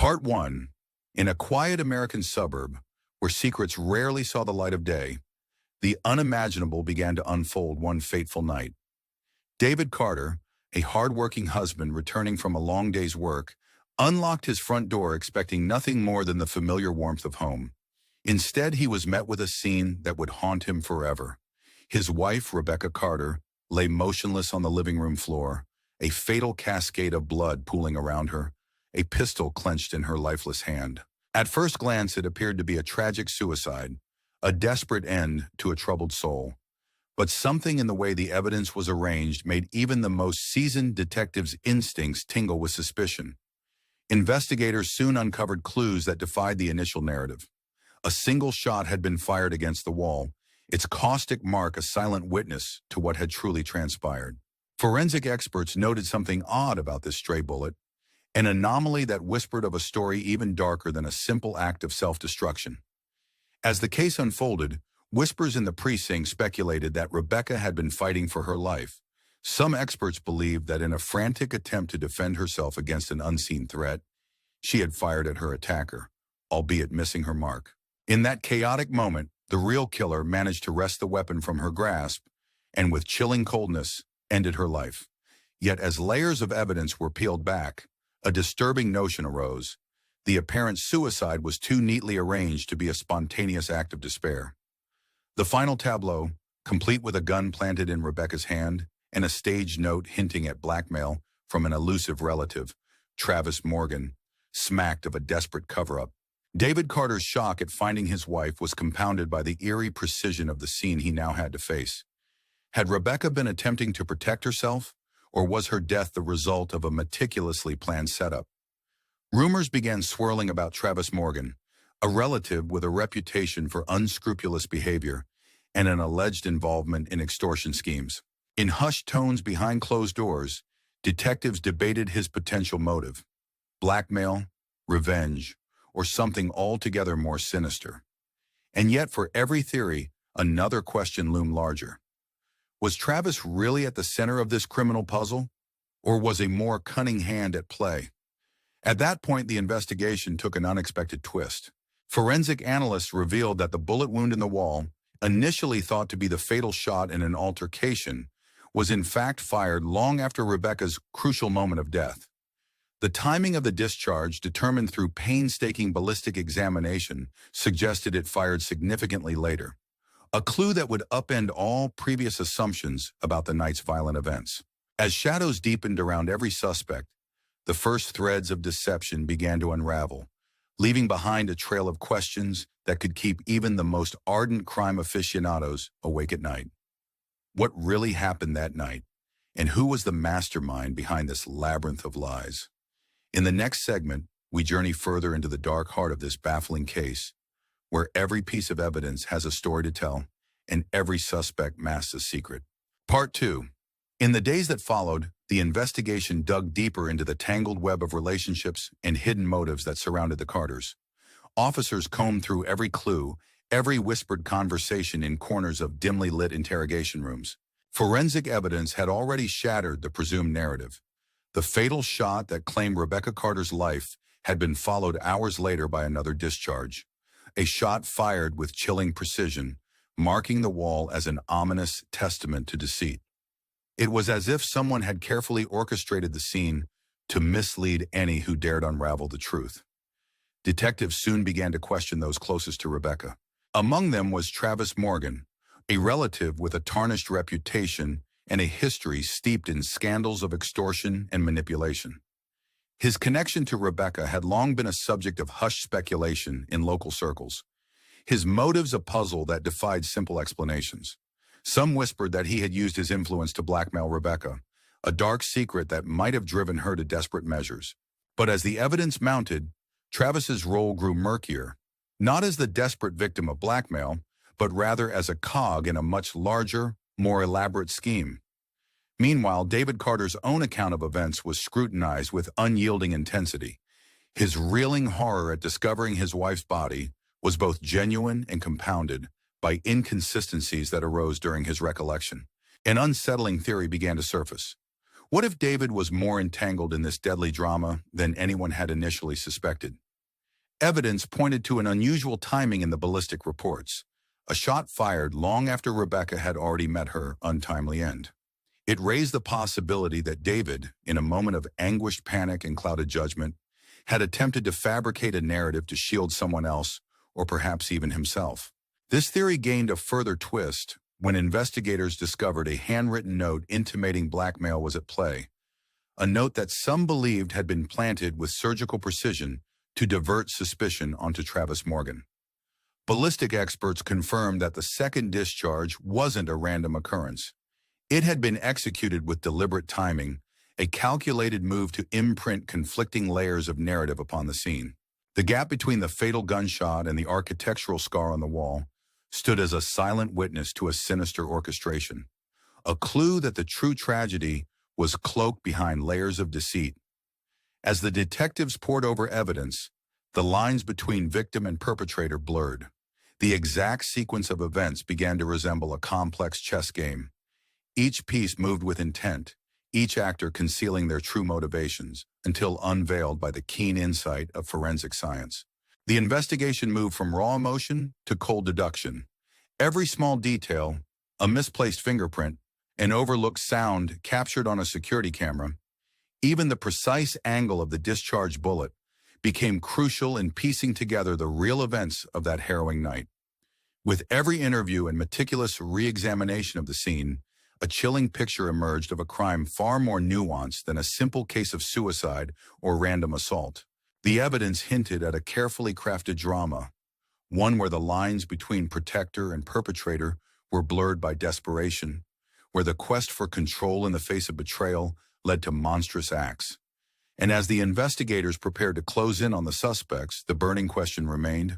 Part 1. In a quiet American suburb, where secrets rarely saw the light of day, the unimaginable began to unfold one fateful night. David Carter, a hard-working husband returning from a long day's work, unlocked his front door expecting nothing more than the familiar warmth of home. Instead, he was met with a scene that would haunt him forever. His wife, Rebecca Carter, lay motionless on the living room floor, a fatal cascade of blood pooling around her, a pistol clenched in her lifeless hand. At first glance, it appeared to be a tragic suicide, a desperate end to a troubled soul. But something in the way the evidence was arranged made even the most seasoned detective's instincts tingle with suspicion. Investigators soon uncovered clues that defied the initial narrative. A single shot had been fired against the wall, its caustic mark a silent witness to what had truly transpired. Forensic experts noted something odd about this stray bullet, an anomaly that whispered of a story even darker than a simple act of self-destruction. As the case unfolded, whispers in the precinct speculated that Rebecca had been fighting for her life. Some experts believed that in a frantic attempt to defend herself against an unseen threat, she had fired at her attacker, albeit missing her mark. In that chaotic moment, the real killer managed to wrest the weapon from her grasp and, with chilling coldness, ended her life. Yet as layers of evidence were peeled back, a disturbing notion arose. The apparent suicide was too neatly arranged to be a spontaneous act of despair. The final tableau, complete with a gun planted in Rebecca's hand and a staged note hinting at blackmail from an elusive relative, Travis Morgan, smacked of a desperate cover-up. David Carter's shock at finding his wife was compounded by the eerie precision of the scene he now had to face. Had Rebecca been attempting to protect herself, or was her death the result of a meticulously planned setup? Rumors began swirling about Travis Morgan, a relative with a reputation for unscrupulous behavior and an alleged involvement in extortion schemes. In hushed tones behind closed doors, detectives debated his potential motive: blackmail, revenge, or something altogether more sinister. And yet, for every theory, another question loomed larger. Was Travis really at the center of this criminal puzzle, or was a more cunning hand at play? At that point, the investigation took an unexpected twist. Forensic analysts revealed that the bullet wound in the wall, initially thought to be the fatal shot in an altercation, was in fact fired long after Rebecca's crucial moment of death. The timing of the discharge, determined through painstaking ballistic examination, suggested it fired significantly later, a clue that would upend all previous assumptions about the night's violent events. As shadows deepened around every suspect, the first threads of deception began to unravel, leaving behind a trail of questions that could keep even the most ardent crime aficionados awake at night. What really happened that night, and who was the mastermind behind this labyrinth of lies? In the next segment, we journey further into the dark heart of this baffling case, where every piece of evidence has a story to tell and every suspect masks a secret. Part 2. In the days that followed, the investigation dug deeper into the tangled web of relationships and hidden motives that surrounded the Carters. Officers combed through every clue, every whispered conversation in corners of dimly lit interrogation rooms. Forensic evidence had already shattered the presumed narrative. The fatal shot that claimed Rebecca Carter's life had been followed hours later by another discharge, a shot fired with chilling precision, marking the wall as an ominous testament to deceit. It was as if someone had carefully orchestrated the scene to mislead any who dared unravel the truth. Detectives soon began to question those closest to Rebecca. Among them was Travis Morgan, a relative with a tarnished reputation and a history steeped in scandals of extortion and manipulation. His connection to Rebecca had long been a subject of hushed speculation in local circles, his motives a puzzle that defied simple explanations. Some whispered that he had used his influence to blackmail Rebecca, a dark secret that might have driven her to desperate measures. But as the evidence mounted, Travis's role grew murkier, not as the desperate victim of blackmail, but rather as a cog in a much larger, more elaborate scheme. Meanwhile, David Carter's own account of events was scrutinized with unyielding intensity. His reeling horror at discovering his wife's body was both genuine and compounded by inconsistencies that arose during his recollection. An unsettling theory began to surface. What if David was more entangled in this deadly drama than anyone had initially suspected? Evidence pointed to an unusual timing in the ballistic reports, a shot fired long after Rebecca had already met her untimely end. It raised the possibility that David, in a moment of anguished panic and clouded judgment, had attempted to fabricate a narrative to shield someone else, or perhaps even himself. This theory gained a further twist when investigators discovered a handwritten note intimating blackmail was at play, a note that some believed had been planted with surgical precision to divert suspicion onto Travis Morgan. Ballistic experts confirmed that the second discharge wasn't a random occurrence. It had been executed with deliberate timing, a calculated move to imprint conflicting layers of narrative upon the scene. The gap between the fatal gunshot and the architectural scar on the wall stood as a silent witness to a sinister orchestration, a clue that the true tragedy was cloaked behind layers of deceit. As the detectives pored over evidence, the lines between victim and perpetrator blurred. The exact sequence of events began to resemble a complex chess game. Each piece moved with intent, each actor concealing their true motivations, until unveiled by the keen insight of forensic science. The investigation moved from raw emotion to cold deduction. Every small detail, a misplaced fingerprint, an overlooked sound captured on a security camera, even the precise angle of the discharged bullet, became crucial in piecing together the real events of that harrowing night. With every interview and meticulous re-examination of the scene, a chilling picture emerged of a crime far more nuanced than a simple case of suicide or random assault. The evidence hinted at a carefully crafted drama, one where the lines between protector and perpetrator were blurred by desperation, where the quest for control in the face of betrayal led to monstrous acts. And as the investigators prepared to close in on the suspects, the burning question remained: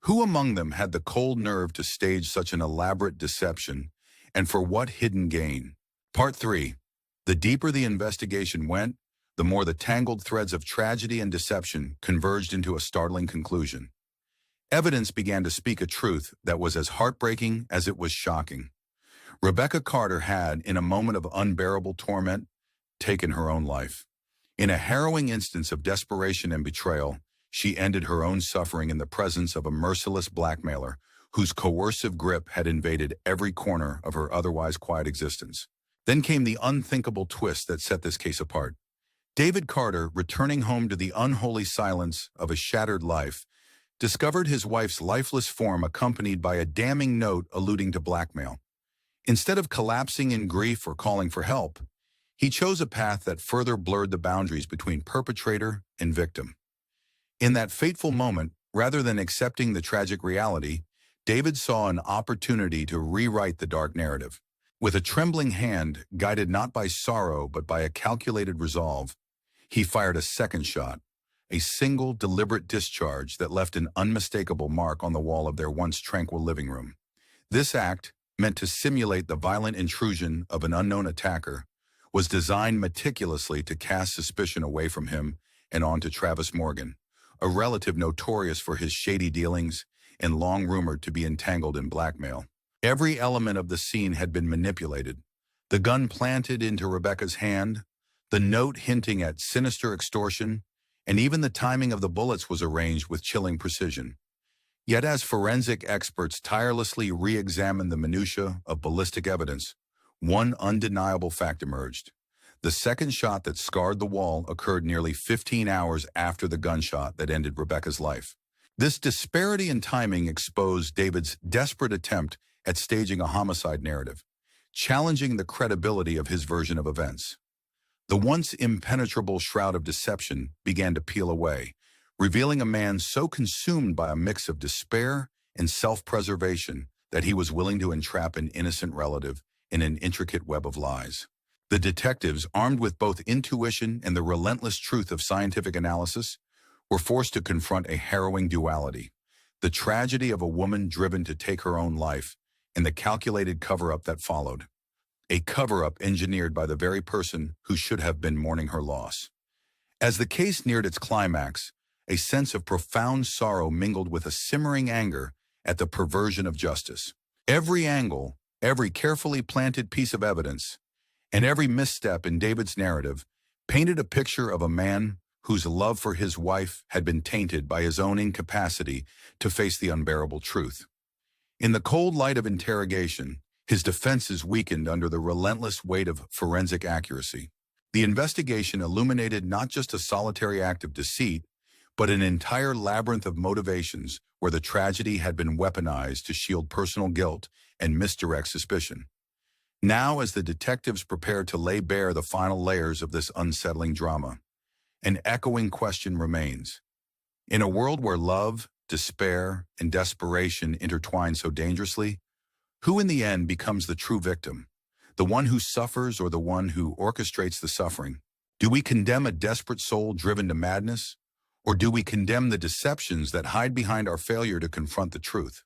who among them had the cold nerve to stage such an elaborate deception, and for what hidden gain? Part 3. The deeper the investigation went, the more the tangled threads of tragedy and deception converged into a startling conclusion. Evidence began to speak a truth that was as heartbreaking as it was shocking. Rebecca Carter had, in a moment of unbearable torment, taken her own life. In a harrowing instance of desperation and betrayal, she ended her own suffering in the presence of a merciless blackmailer whose coercive grip had invaded every corner of her otherwise quiet existence. Then came the unthinkable twist that set this case apart. David Carter, returning home to the unholy silence of a shattered life, discovered his wife's lifeless form accompanied by a damning note alluding to blackmail. Instead of collapsing in grief or calling for help, he chose a path that further blurred the boundaries between perpetrator and victim. In that fateful moment, rather than accepting the tragic reality, David saw an opportunity to rewrite the dark narrative. With a trembling hand, guided not by sorrow but by a calculated resolve, he fired a second shot, a single deliberate discharge that left an unmistakable mark on the wall of their once tranquil living room. This act, meant to simulate the violent intrusion of an unknown attacker, was designed meticulously to cast suspicion away from him and onto Travis Morgan, a relative notorious for his shady dealings and long rumored to be entangled in blackmail. Every element of the scene had been manipulated. The gun planted into Rebecca's hand, the note hinting at sinister extortion, and even the timing of the bullets was arranged with chilling precision. Yet as forensic experts tirelessly re-examined the minutiae of ballistic evidence, one undeniable fact emerged. The second shot that scarred the wall occurred nearly 15 hours after the gunshot that ended Rebecca's life. This disparity in timing exposed David's desperate attempt at staging a homicide narrative, challenging the credibility of his version of events. The once impenetrable shroud of deception began to peel away, revealing a man so consumed by a mix of despair and self-preservation that he was willing to entrap an innocent relative in an intricate web of lies. The detectives, armed with both intuition and the relentless truth of scientific analysis, were forced to confront a harrowing duality: the tragedy of a woman driven to take her own life and the calculated cover-up that followed. A cover-up engineered by the very person who should have been mourning her loss. As the case neared its climax, a sense of profound sorrow mingled with a simmering anger at the perversion of justice. Every angle, every carefully planted piece of evidence, And every misstep in David's narrative painted a picture of a man whose love for his wife had been tainted by his own incapacity to face the unbearable truth. In the cold light of interrogation, his defenses weakened under the relentless weight of forensic accuracy. The investigation illuminated not just a solitary act of deceit, but an entire labyrinth of motivations where the tragedy had been weaponized to shield personal guilt and misdirect suspicion. Now, as the detectives prepared to lay bare the final layers of this unsettling drama, an echoing question remains. In a world where love, despair, and desperation intertwine so dangerously, who in the end becomes the true victim? The one who suffers or the one who orchestrates the suffering? Do we condemn a desperate soul driven to madness? Or do we condemn the deceptions that hide behind our failure to confront the truth?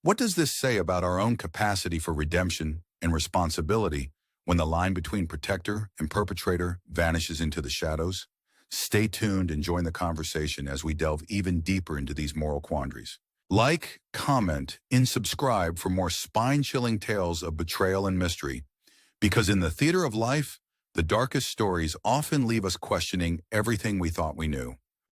What does this say about our own capacity for redemption and responsibility when the line between protector and perpetrator vanishes into the shadows? Stay tuned and join the conversation as we delve even deeper into these moral quandaries. Like, comment, and subscribe for more spine-chilling tales of betrayal and mystery, because in the theater of life, the darkest stories often leave us questioning everything we thought we knew.